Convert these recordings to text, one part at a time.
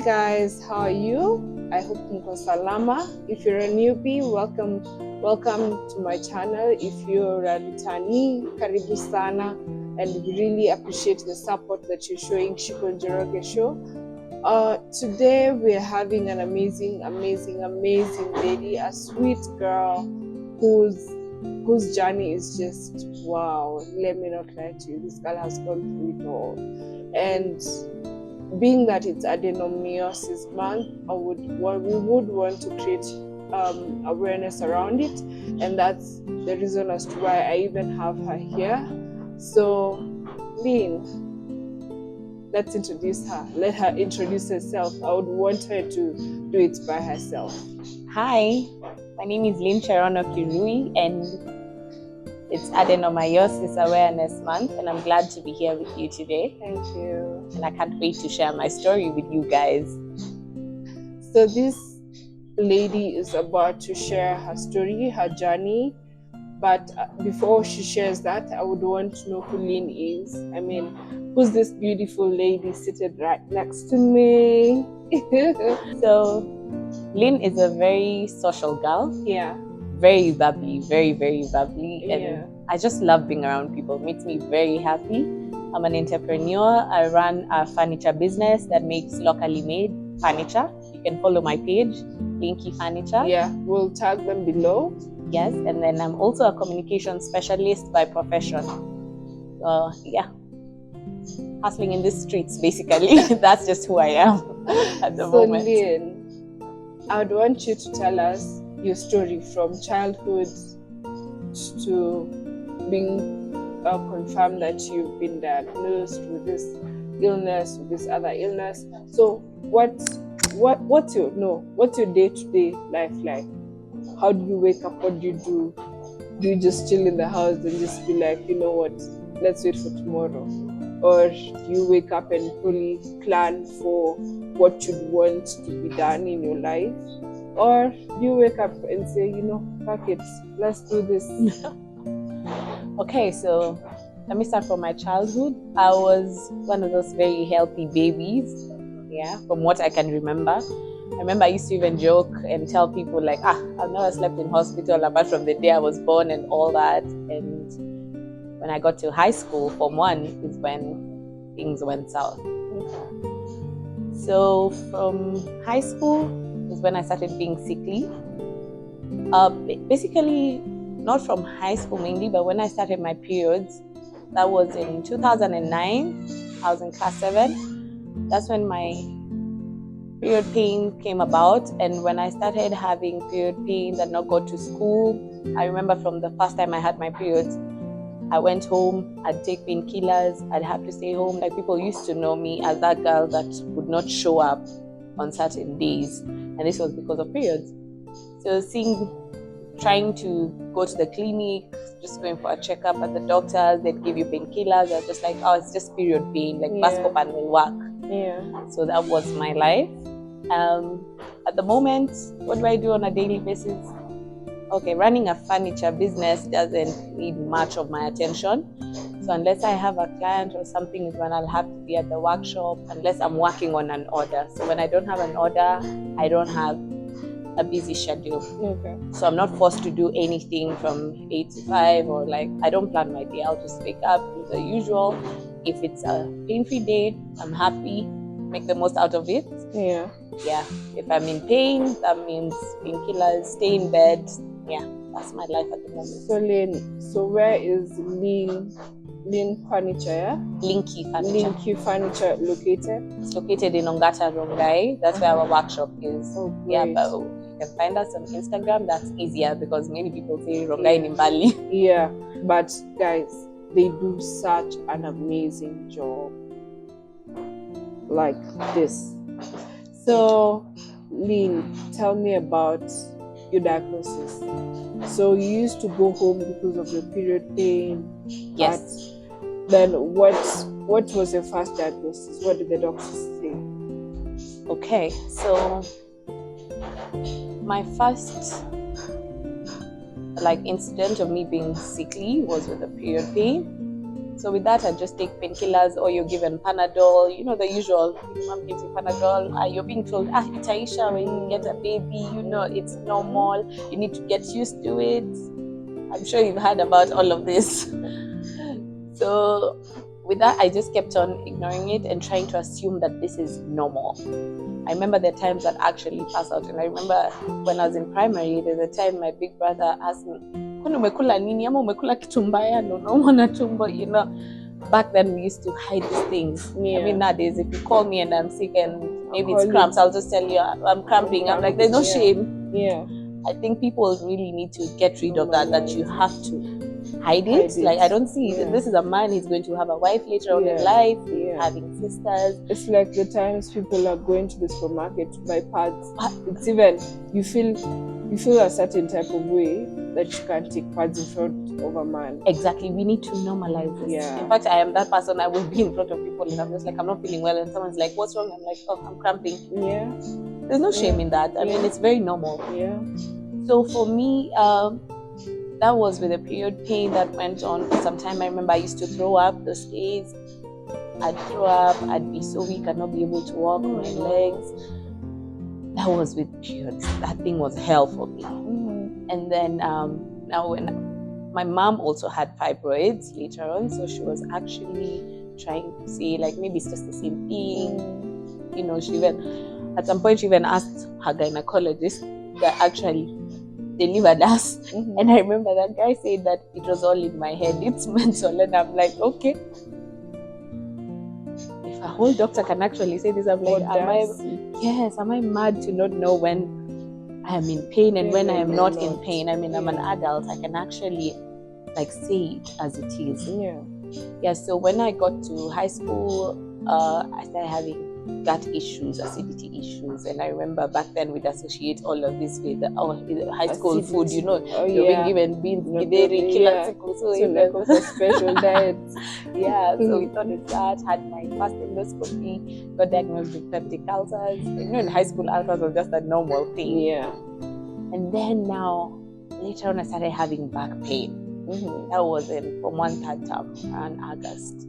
Hi guys, how are you? I hope mko salama. If you're a newbie, welcome to my channel. If you're a returnee, karibu sana, and we really appreciate the support that you're showing Shiku Njoroge show. Today we're having an amazing lady, a sweet girl whose journey is just wow. Let me not lie to you, this girl has gone through it all. And being that it's Anedomyosis month, we would want to create awareness around it, and that's the reason as to why I even have her here. So, Lynn, let's introduce her. Let her introduce herself. I would want her to do it by herself. Hi, my name is Lynn Cherono, and it's Anedomyosis Awareness Month, and I'm glad to be here with you today. Thank you. And I can't wait to share my story with you guys. So this lady is about to share her story, her journey. But before she shares that, I would want to know who Lynn is. I mean, who's this beautiful lady seated right next to me? So, Lynn is a very social girl. Yeah. Very bubbly, very bubbly. Yeah. And I just love being around people. It makes me very happy. I'm an entrepreneur. I run a furniture business that makes locally made furniture. You can follow my page, Linky Furniture. Yeah, we'll tag them below. Yes, and then I'm also a communication specialist by profession. Yeah, hustling in the streets, basically. That's just who I am at the moment. So Lynn, I would want you to tell us your story from childhood to being confirmed that you've been diagnosed with this illness, with this other illness. So what's your day-to-day life like? How do you wake up? What do you do? Do you just chill in the house and just be like, you know what, let's wait for tomorrow? Or do you wake up and fully plan for what you'd want to be done in your life? Or do you wake up and say, you know, fuck it, let's do this? Okay, so let me start from my childhood. I was one of those very healthy babies, from what I can remember. I remember I used to even joke and tell people like, I've never slept in hospital apart from the day I was born and all that. And when I got to high school, Form 1 is when things went south. So from high school is when I started being sickly. Basically, not from high school mainly, but when I started my periods, that was in 2009. I was in class 7. That's when my period pain came about, and when I started having period pains and not go to school, I remember from the first time I had my periods, I went home, I'd take painkillers, I'd have to stay home. Like, people used to know me as that girl that would not show up on certain days, and this was because of periods. So trying to go to the clinic, just going for a checkup at the doctors, they'd give you painkillers. I was just like, it's just period pain, like Bascopan will work. Yeah. So that was my life. At the moment, what do I do on a daily basis? Okay, running a furniture business doesn't need much of my attention. So unless I have a client or something is when I'll have to be at the workshop, unless I'm working on an order. So when I don't have an order, I don't have a busy schedule. Okay. So I'm not forced to do anything from 8 to 5, or like, I don't plan my day. I'll just wake up, do the usual. If it's a pain-free day, I'm happy, make the most out of it. Yeah. If I'm in pain, that means painkillers, stay in bed. That's my life at the moment. So Lynn, where is Lynn Furniture? Yeah? Linky Furniture located? It's located in Ongata, Rongai. That's where our workshop is. Oh, great. But you can find us on Instagram. That's easier because many people say Rongai in Bali. Yeah, but guys, they do such an amazing job like this. So Lynn, tell me about your diagnosis. So you used to go home because of your period pain. Yes. Then what was your first diagnosis? What did the doctors say? Okay, so my first incident of me being sickly was with a period pain. So with that, I just take painkillers, or you're given Panadol, you know, the usual. Your mom gives you Panadol. You're being told, Itaisha, when you get a baby, you know, it's normal. You need to get used to it. I'm sure you've heard about all of this. So with that, I just kept on ignoring it and trying to assume that this is normal. I remember the times that I actually passed out. And I remember when I was in primary, there's a time my big brother asked me, "Kwani umekula nini? Ama umekula kitu mbaya? No, unaumwa na tumbo," you know. Back then, we used to hide these things. Yeah. I mean, nowadays, if you call me and I'm sick and maybe it's cramps, I'll just tell you I'm cramping. I'm like, there's no shame. Yeah. I think people really need to get rid of that you have to hide it. Like, I don't see this is a man, he's going to have a wife later on in life, having sisters. It's like the times people are going to the supermarket to buy pads. It's even, you feel a certain type of way that you can't take pads in front of a man. Exactly. We need to normalize this. Yeah. In fact, I am that person. I will be in front of people and I'm just like, I'm not feeling well, and someone's like, what's wrong? I'm like, oh, I'm cramping. Yeah. There's no shame in that. I mean, it's very normal. Yeah. So for me, that was with a period pain that went on for some time. I remember I used to throw up those days. I'd throw up, I'd be so weak, I'd not be able to walk my legs. That was with periods. That thing was hell for me. And then now when my mom also had fibroids later on, so she was actually trying to say, like, maybe it's just the same thing. You know, she even, at some point, she even asked her gynecologist that actually delivered us. And I remember that guy said that it was all in my head, it's mental. And I'm like, okay. If a whole doctor can actually say this, I'm like, am I mad to not know when I am in pain and when I am not in pain? I mean, I'm an adult, I can actually like say it as it is. Yeah, so when I got to high school, I started having gut issues, acidity issues, and I remember back then we'd associate all of this with high school acidity. Food, you know, you're being given beans, so like a special diet. So we thought it's that, had my first endoscopy, got diagnosed with peptic ulcers. You know, in high school, ulcers was just a normal thing. And then now, later on, I started having back pain. That was from 1 3rd term around August.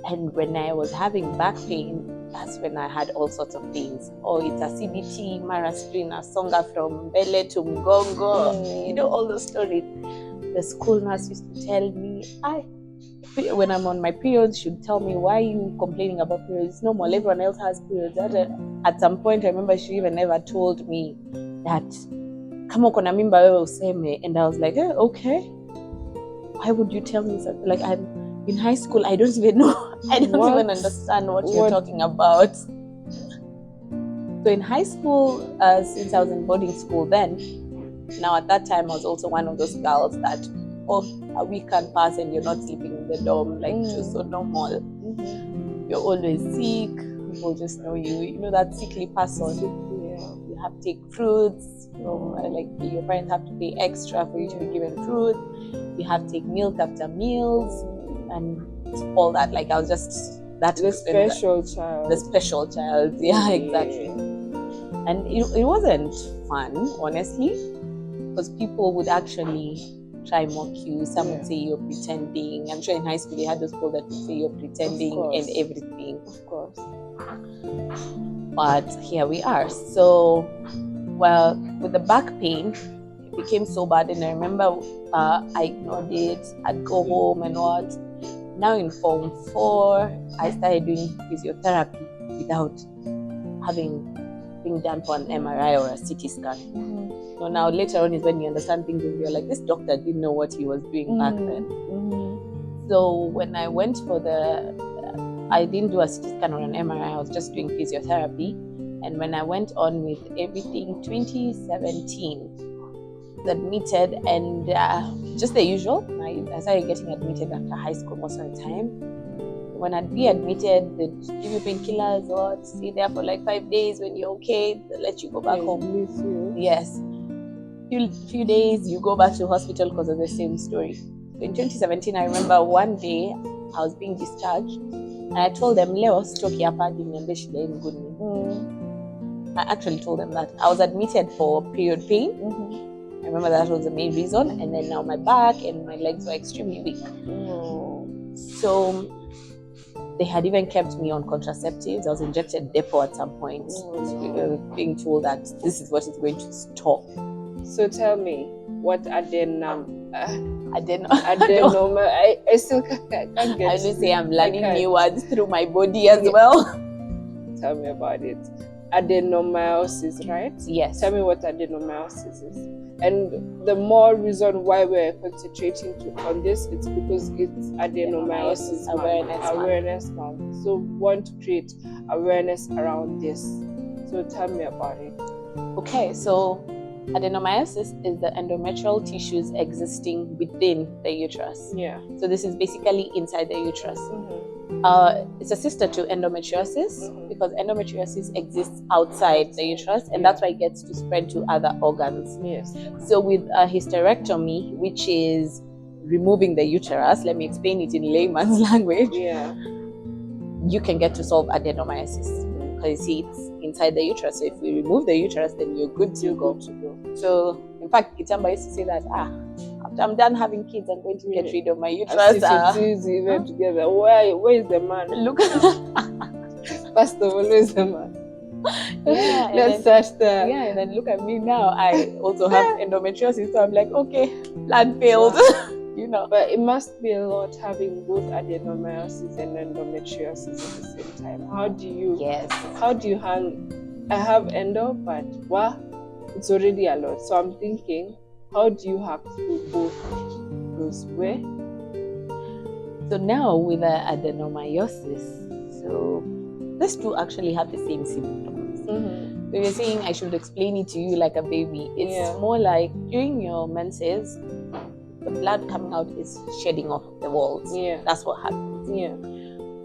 And when I was having back pain, that's when I had all sorts of things. Oh, it's acidity, marastrina, songa from Mbele to Mgongo. You know, all those stories. The school nurse used to tell me, when I'm on my periods, she'd tell me, why are you complaining about periods? It's normal, everyone else has periods. At some point, I remember she even never told me that, kama uko na mimba wewe useme. And I was like, okay. Why would you tell me something? Like, I'm in high school, I don't even know. I don't even understand what you're talking about. So in high school, since I was in boarding school then, now at that time I was also one of those girls that, a week can pass and you're not sleeping in the dorm, like just so normal. You're always sick. People just know you. You know, that sickly person. You have to take fruits. Like your parents have to pay extra for you to be given fruit. You have to take milk after meals. And all that, like I was just the special child. Yeah, exactly. And it wasn't fun, honestly, because people would actually try mock you. Some would say you're pretending. I'm sure in high school they had those people that would say you're pretending and everything. Of course. But here we are. So, well, with the back pain, it became so bad, and I remember I ignored it. I'd go home and what. Now in Form 4, I started doing physiotherapy without being done for an MRI or a CT scan. So now later on is when you understand things and you're like, this doctor didn't know what he was doing back then. So when I went for I didn't do a CT scan or an MRI, I was just doing physiotherapy. And when I went on with everything, 2017, admitted, and just the usual. I started getting admitted after high school most of the time. When I'd be admitted, they'd give you painkillers or stay there for like 5 days. When you're okay, they'll let you go back home. Yes. Few days, you go back to the hospital because of the same story. So in 2017, I remember one day I was being discharged, and I told them, Leo, stroke yapa, niambie shida yenu good. I actually told them that I was admitted for period pain. I remember that was the main reason. And then now my back and my legs were extremely weak. Oh. So they had even kept me on contraceptives. I was injected Depo at some point, being told that this is what is going to stop. So tell me, what adenoma? I still can't get I will say I'm learning can't. new words through my body as well. Tell me about it. Adenomyosis, right? Yes. Tell me what adenomyosis is. And the more reason why we're concentrating on this, it's because it's adenomyosis awareness month. So we want to create awareness around this. So tell me about it. Okay, so adenomyosis is the endometrial tissues existing within the uterus. Yeah. So this is basically inside the uterus. It's a sister to endometriosis because endometriosis exists outside the uterus, and that's why it gets to spread to other organs. Yes. So with a hysterectomy, which is removing the uterus, let me explain it in layman's language. Yeah. You can get to solve adenomyosis because you see it's inside the uterus. So if we remove the uterus, then you're good to go. So in fact, Itamba used to say that after I'm done having kids, I'm going to get rid of my uterus. It's easy even together. Where is the man? Look. First of all, where is the man? Yeah, let's search there. Yeah, and then look at me now. I also have endometriosis, so I'm like, okay, plan failed. You know. But it must be a lot having both adenomyosis and endometriosis at the same time. How do you handle? I have endo, but it's already a lot. So I'm thinking, how do you have to do both those way? So now with the adenomyosis, so these two actually have the same symptoms. So you're saying I should explain it to you like a baby. It's more like during your menses, the blood coming out is shedding off the walls. Yeah. That's what happens. Yeah.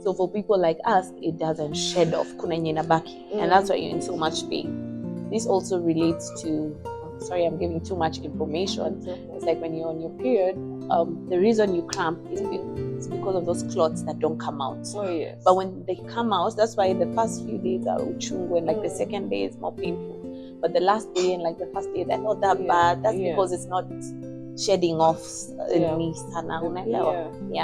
So for people like us, it doesn't shed off. And that's why you're in so much pain. This also relates to, sorry, I'm giving too much information. It's like when you're on your period, the reason you cramp is because of those clots that don't come out. Oh, yes. But when they come out, that's why the first few days are uchungu and like the second day is more painful. But the last day and like the first day, they're not that bad. That's because it's not shedding off. Yeah.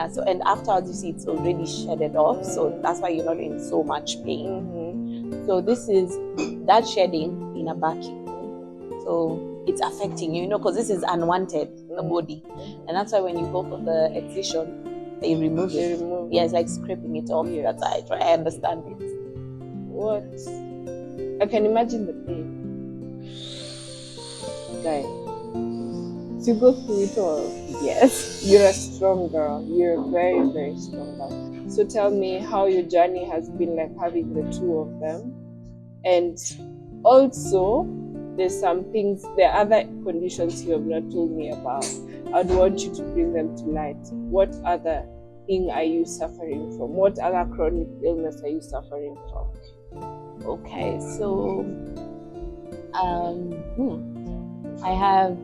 So and afterwards, you see it's already shedded off. So that's why you're not in so much pain. So this is that shedding in a vacuum. So it's affecting you, because this is unwanted, the body. And that's why when you go for the excision, they remove it. Yeah, it's like scraping it off. Yeah. That's how I understand it. What? I can imagine the pain. Guy. To go through it all. Yes. You're a strong girl. You're a very, very strong girl. So tell me how your journey has been like having the two of them. And also, there's some things, there are other conditions you have not told me about. I'd want you to bring them to light. What other thing are you suffering from? What other chronic illness are you suffering from? Okay, so I have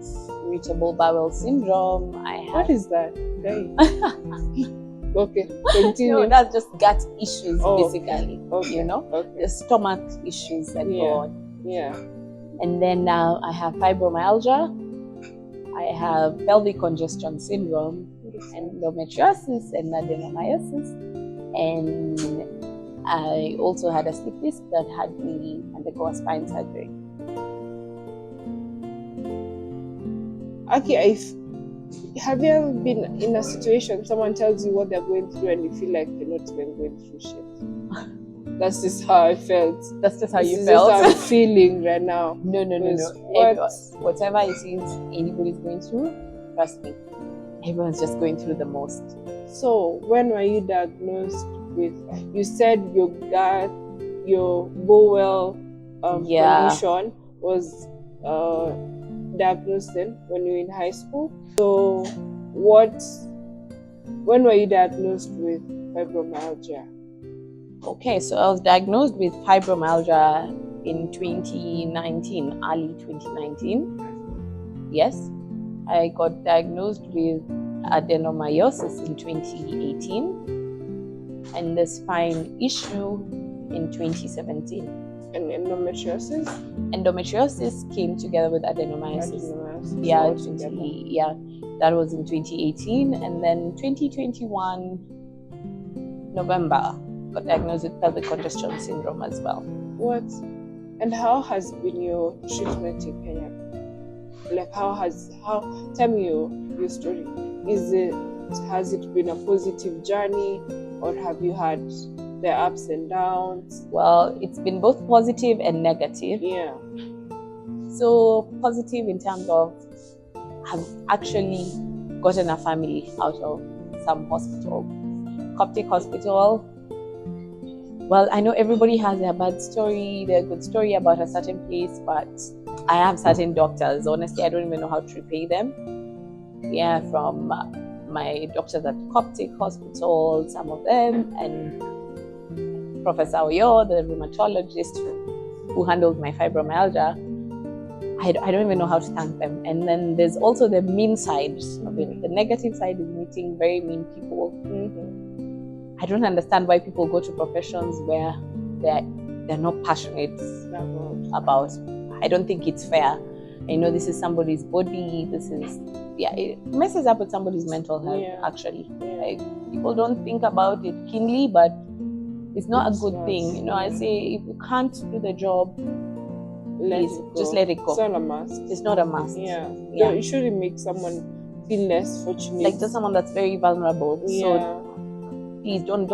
irritable bowel syndrome. What is that? Okay, continue. No, that's just gut issues, basically. Okay. The stomach issues that go on. Yeah. And then now I have fibromyalgia. I have pelvic congestion syndrome, endometriosis, and adenomyosis. And I also had a slip disc that had me undergo a spine surgery. Okay, have you ever been in a situation someone tells you what they're going through and you feel like you're not even going through shit? That's just how I felt. That's just how you felt. That's just how I'm feeling right now. No. Whatever it is anybody's going through, trust me, everyone's just going through the most. So when were you diagnosed with? You said your gut, your bowel condition was diagnosed then when you were in high school. So when were you diagnosed with fibromyalgia? Okay, so I was diagnosed with fibromyalgia in 2019, early 2019. Yes, I got diagnosed with adenomyosis in 2018 and the spine issue in 2017. And endometriosis? Endometriosis came together with adenomyosis. Yeah, all together. that was in 2018, and then 2021 November got diagnosed with pelvic congestion syndrome as well. What? And how has been your treatment in Kenya? Like tell me your story. Has it been a positive journey, or have you had the ups and downs? Well, it's been both positive and negative. Yeah. So positive in terms of I've actually gotten a family out of some hospital, Coptic hospital. Well, I know everybody has their bad story, their good story about a certain place, but I have certain doctors. Honestly, I don't even know how to repay them. Yeah, from my doctors at Coptic Hospital, some of them, and Professor Oyo, the rheumatologist who handled my fibromyalgia. I don't even know how to thank them. And then there's also the mean side of it. The negative side is meeting very mean people. I don't understand why people go to professions where they're not passionate about. I don't think it's fair. I know this is somebody's body. It messes up with somebody's mental health. Actually, like people don't think about it keenly, but it's not a good thing. You know, I say if you can't do the job, just let it go. It's not a must. It's not a must. Yeah. You shouldn't make someone feel less fortunate. Like just someone that's very vulnerable. Yeah. So please don't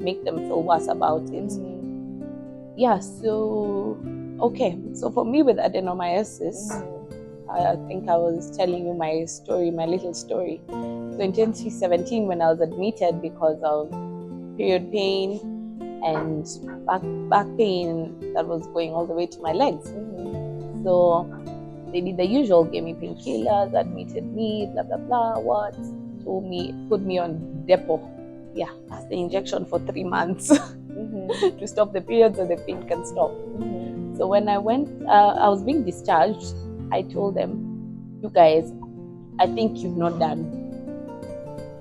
make them feel worse about it. Yeah. So okay. So for me with adenomyosis, I think I was telling you my story, my little story. So in 2017, when I was admitted because of period pain and back pain that was going all the way to my legs. So they did the usual, gave me painkillers, admitted me, blah, blah, blah, told me, put me on Depo. Yeah, that's the injection for 3 months to stop the period so the pain can stop. So when I went, I was being discharged, I told them, you guys, I think you've not done.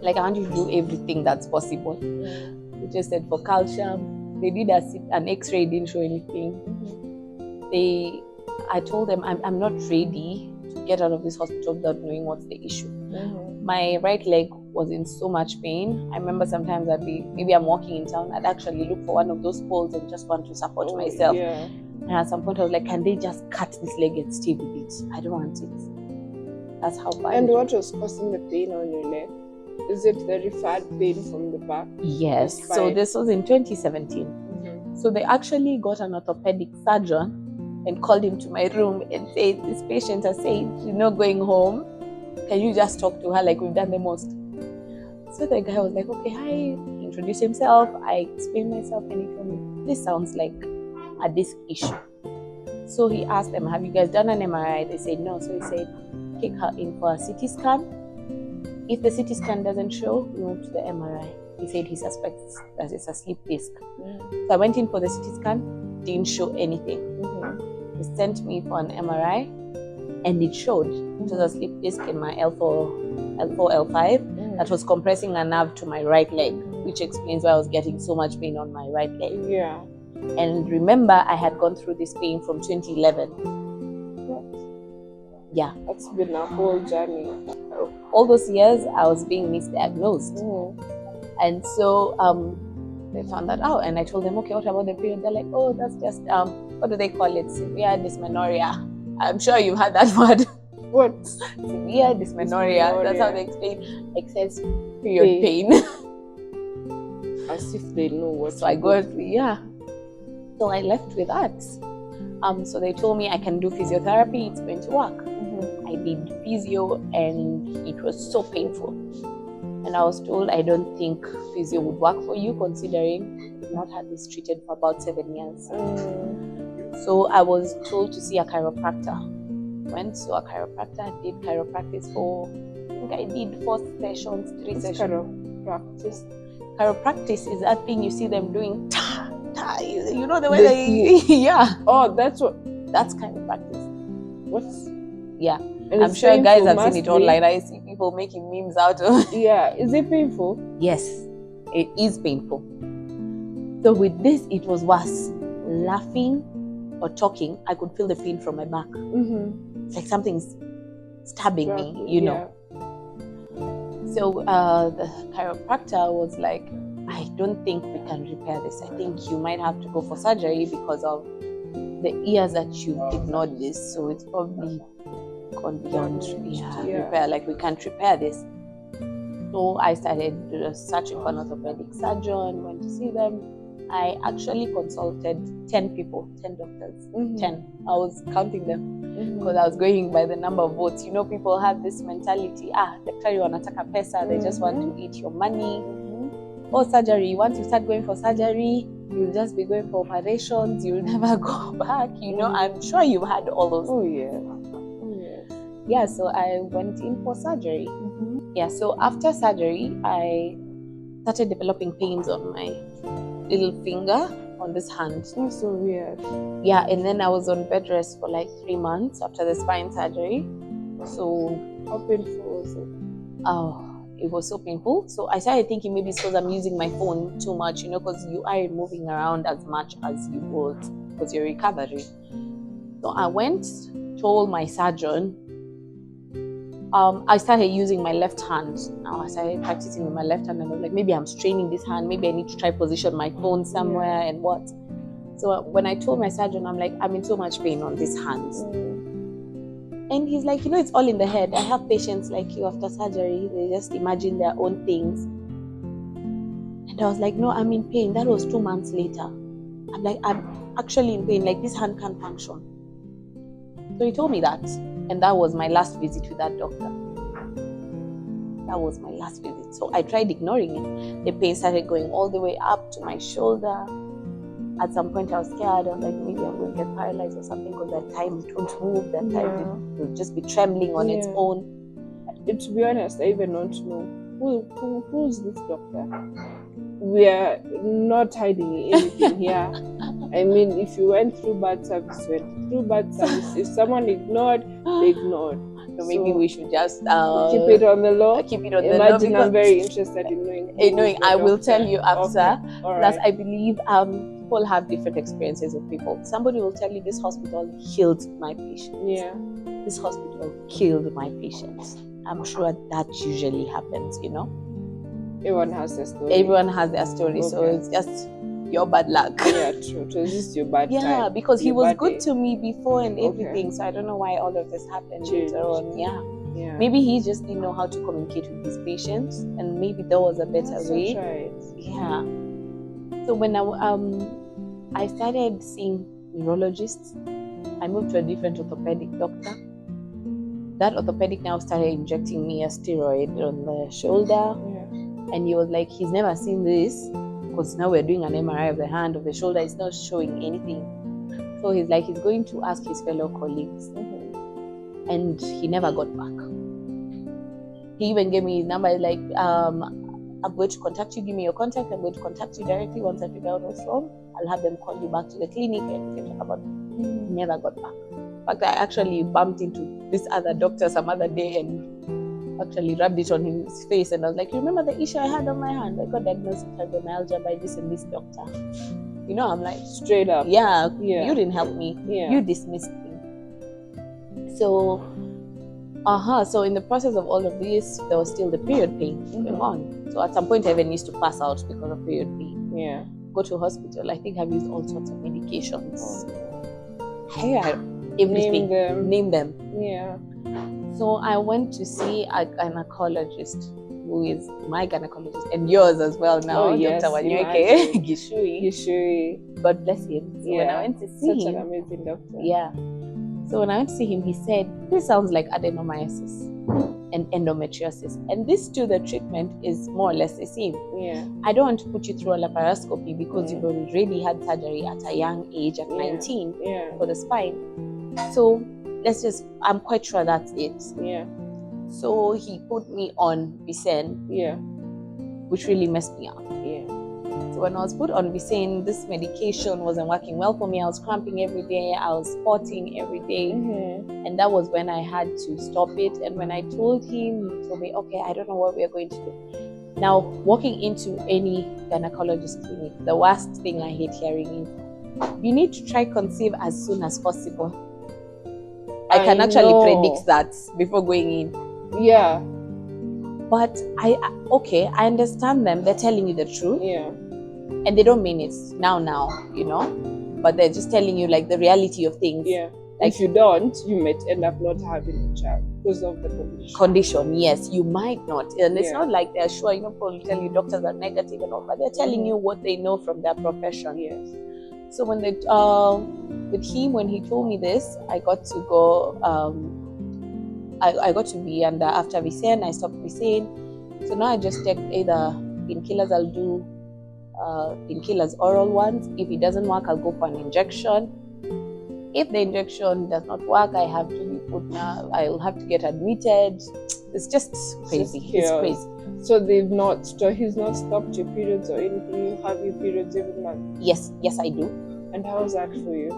Like, I want you to do everything that's possible. They just said for calcium, they did an x-ray, didn't show anything. I told them I'm not ready to get out of this hospital without knowing what's the issue. My right leg was in so much pain. I remember sometimes maybe I'm walking in town, I'd actually look for one of those poles and just want to support myself. Yeah. And at some point I was like, can they just cut this leg and stay with it? I don't want it. That's how bad. And what was causing the pain on your leg? Is it the referred pain from the back? Yes. So this was in 2017. So they actually got an orthopedic surgeon and called him to my room and said, this patient has said she's not going home. Can you just talk to her like we've done the most? So the guy was like, okay, hi. He introduced himself. I explained myself and he told me, this sounds like a disc issue. So he asked them, have you guys done an MRI? They said no. So he said, take her in for a CT scan. If the CT scan doesn't show, we move to the MRI. He said he suspects that it's a slip disc. So I went in for the CT scan, didn't show anything. He sent me for an MRI and it showed. It was a slip disc in my L4, L5 that was compressing a nerve to my right leg, which explains why I was getting so much pain on my right leg. Yeah. And remember, I had gone through this pain from 2011. Yeah. That's been a whole journey. All those years, I was being misdiagnosed. And so they found that out. And I told them, okay, what about the period? They're like, oh, that's just, what do they call it? Severe dysmenorrhea. I'm sure you've heard that word. What? Severe dysmenorrhea. That's how they explain excess period pain. As if they know what. So I got, So I left with that. So they told me I can do physiotherapy, it's going to work. I did physio and it was so painful. And I was told I don't think physio would work for you considering you've not had this treated for about 7 years. So I was told to see a chiropractor. Went to a chiropractor, did chiropractic for, I think I did 4 sessions, 3 sessions. Chiropractic is that thing you see them doing. You know the way they Oh, that's chiropractic. What's And I'm sure guys have seen it online. I see people making memes out of it. Yeah, is it painful? Yes, it is painful. So with this, it was worse. Laughing or talking, I could feel the pain from my back. It's like something's stabbing me, you know. So the chiropractor was like, I don't think we can repair this. I think you might have to go for surgery because of the years that you've ignored this. So it's probably gone beyond repair. Like, we can't repair this. So I started searching for an orthopedic surgeon, went to see them. I actually consulted 10 people, 10 doctors, 10. I was counting them because I was going by the number of votes. You know, people have this mentality, daktari wanataka pesa, they just want to eat your money. Or surgery, once you start going for surgery, you'll just be going for operations, you'll never go back, you know. I'm sure you've had all those. Oh, yeah. Yeah, so I went in for surgery. Yeah, so after surgery, I started developing pains on my little finger on this hand. That's so weird. Yeah, and then I was on bed rest for like 3 months after the spine surgery. So how painful was it? Oh, it was so painful. So I started thinking maybe it's because I'm using my phone too much, you know, because you aren't moving around as much as you would because you're recovering. So I went, told my surgeon. I started using my left hand. Now I started practicing with my left hand, and I was like, maybe I'm straining this hand. Maybe I need to try position my phone somewhere and what. So when I told my surgeon, I'm like, I'm in so much pain on this hand. And he's like, you know, it's all in the head. I have patients like you after surgery. They just imagine their own things. And I was like, no, I'm in pain. That was 2 months later. I'm like, I'm actually in pain. Like, this hand can't function. So he told me that. And that was my last visit with that doctor. That was my last visit. So I tried ignoring it. The pain started going all the way up to my shoulder. At some point I was scared. I was like, maybe I'm going to get paralyzed or something, because that time it won't move. That time it will just be trembling on its own. To be honest, I even want to know who's this doctor? We are not hiding anything here. I mean, if you went through bad service, went through bad service. If someone ignored, they ignored. So maybe we should just keep it on the low. Keep it on the low. Imagine, I'm very interested in knowing. I will tell you after. Okay. Plus, I believe people have different experiences with people. Somebody will tell you, this hospital killed my patient. Yeah. This hospital killed my patient. I'm sure that usually happens, you know. Everyone has their story. Everyone has their story, Okay. So it's just your bad luck. Yeah, true. So it's just your bad time. Yeah, because he Your was bad good day. to me before and Okay. everything, so I don't know why all of this happened later on. Yeah. Maybe he just didn't know how to communicate with his patients, and maybe there was a better way. Right. Yeah. So when I started seeing neurologists, I moved to a different orthopedic doctor. That orthopedic now started injecting me a steroid on the shoulder. And he was like, he's never seen this, because now we're doing an MRI of the hand, of the shoulder. It's not showing anything. So he's like, he's going to ask his fellow colleagues. And he never got back. He even gave me his number. He's like, I'm going to contact you. Give me your contact. I'm going to contact you directly. Once I figure out what's wrong, I'll have them call you back to the clinic and we can talk about it. He never got back. In fact, I actually bumped into this other doctor some other day and actually rubbed it on his face, and I was like, you remember the issue I had on my hand? I got diagnosed with fibromyalgia by this and this doctor. You know, I'm like, straight up. Yeah, you didn't help me. Yeah. You dismissed me. So, so in the process of all of this, there was still the period pain going on. So at some point, I even used to pass out because of period pain. Yeah. Go to hospital. I think I've used all sorts of medications. Everything. Name them. Yeah. So I went to see a gynecologist, who is my gynecologist and yours as well now, Dr. Wanyeke Gishui. God bless him. So when I went to see Such him, an amazing doctor. Yeah. So when I went to see him, he said, this sounds like adenomyosis and endometriosis. And this too, the treatment is more or less the same. Yeah. I don't want to put you through a laparoscopy because you've already had surgery at a young age, at 19, for the spine. So I'm quite sure that's it. Yeah. So he put me on Vicen, which really messed me up. Yeah. So when I was put on Vicen, this medication wasn't working well for me. I was cramping every day. I was spotting every day. And that was when I had to stop it. And when I told him, he told me, okay, I don't know what we are going to do. Now, walking into any gynecologist clinic, the worst thing I hate hearing is, you need to try conceive as soon as possible. I can actually know. predict that before going in. Yeah. But I understand them. They're telling you the truth. Yeah. And they don't mean it now, you know. But they're just telling you like the reality of things. Yeah. Like, if you don't, you might end up not having a child because of the condition. Yes, you might not. And it's Yeah. not like they're sure, you know, people tell you doctors are negative and all, but they're telling you what they know from their profession. Yes. So when they with him, when he told me this, I got to go I got to be under after Vicen. I stopped Vicen. So now I just take either painkillers. I'll do painkillers, oral ones. If it doesn't work, I'll go for an injection. If the injection does not work, I have to be put now. I'll have to get admitted. It's just crazy. It's crazy. So he's not stopped your periods or anything. You have your periods every month. Yes, I do. And how's that for you?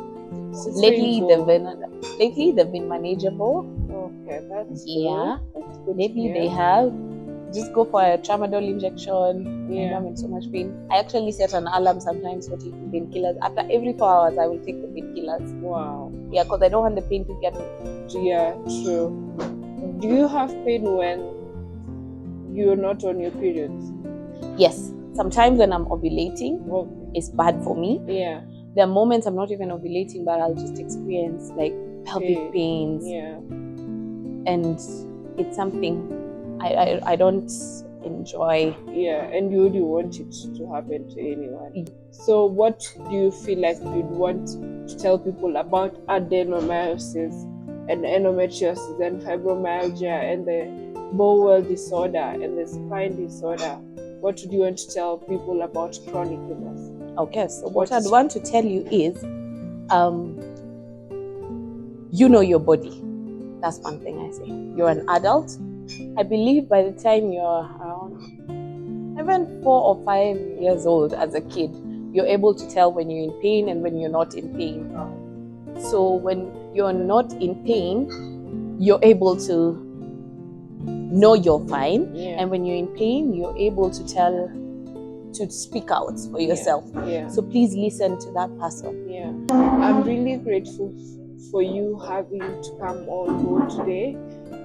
Lately they've been manageable. Okay, that's yeah. Good. That's good. Lately they have. Just go for a tramadol injection. Yeah. I'm in so much pain. I actually set an alarm sometimes for taking painkillers. After every 4 hours, I will take the painkillers. Wow. Yeah, because I don't want the pain to get me. Yeah, true. Do you have pain when you're not on your periods? Yes. Sometimes when I'm ovulating, it's bad for me. Yeah. There are moments I'm not even ovulating, but I'll just experience like pelvic pains. Yeah. And it's something I don't enjoy. Yeah, and you would want it to happen to anyone. So what do you feel like you'd want to tell people about adenomyosis and endometriosis and fibromyalgia and the bowel disorder and the spine disorder? What would you want to tell people about chronic illness? Okay, so what I'd want to tell you is, you know your body. That's one thing I say. You're an adult. I believe by the time you're around even 4 or 5 years old as a kid, you're able to tell when you're in pain and when you're not in pain. So when you're not in pain, you're able to know you're fine. Yeah. And when you're in pain, you're able to speak out for yourself. Yeah. So please listen to that person. Yeah. I'm really grateful for you having to come on board today.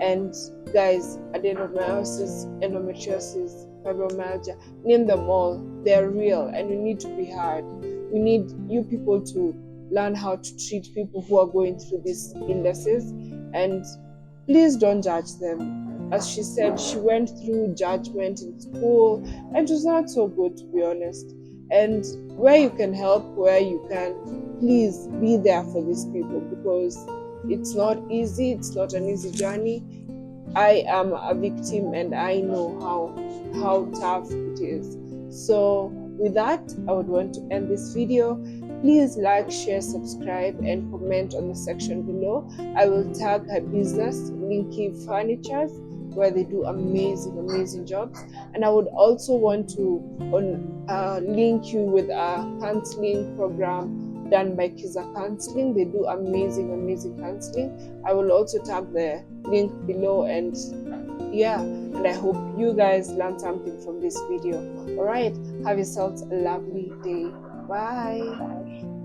And guys, adenomyosis, endometriosis, fibromyalgia, name them all. They're real and we need to be heard. We need you people to learn how to treat people who are going through these illnesses, and please don't judge them. As she said, she went through judgment in school and it was not so good, to be honest. And where you can help, where you can, please be there for these people, because it's not easy. It's not an easy journey. I am a victim and I know how tough it is. So with that, I would want to end this video. Please like, share, subscribe, and comment on the section below. I will tag her business, Linky Furnitures, where they do amazing jobs. And I would also want to link you with a counseling program done by Kiza Counseling. They do amazing counseling. I will also tag the link below, and yeah, and I hope you guys learned something from this video. All right, have yourselves a lovely day. Bye.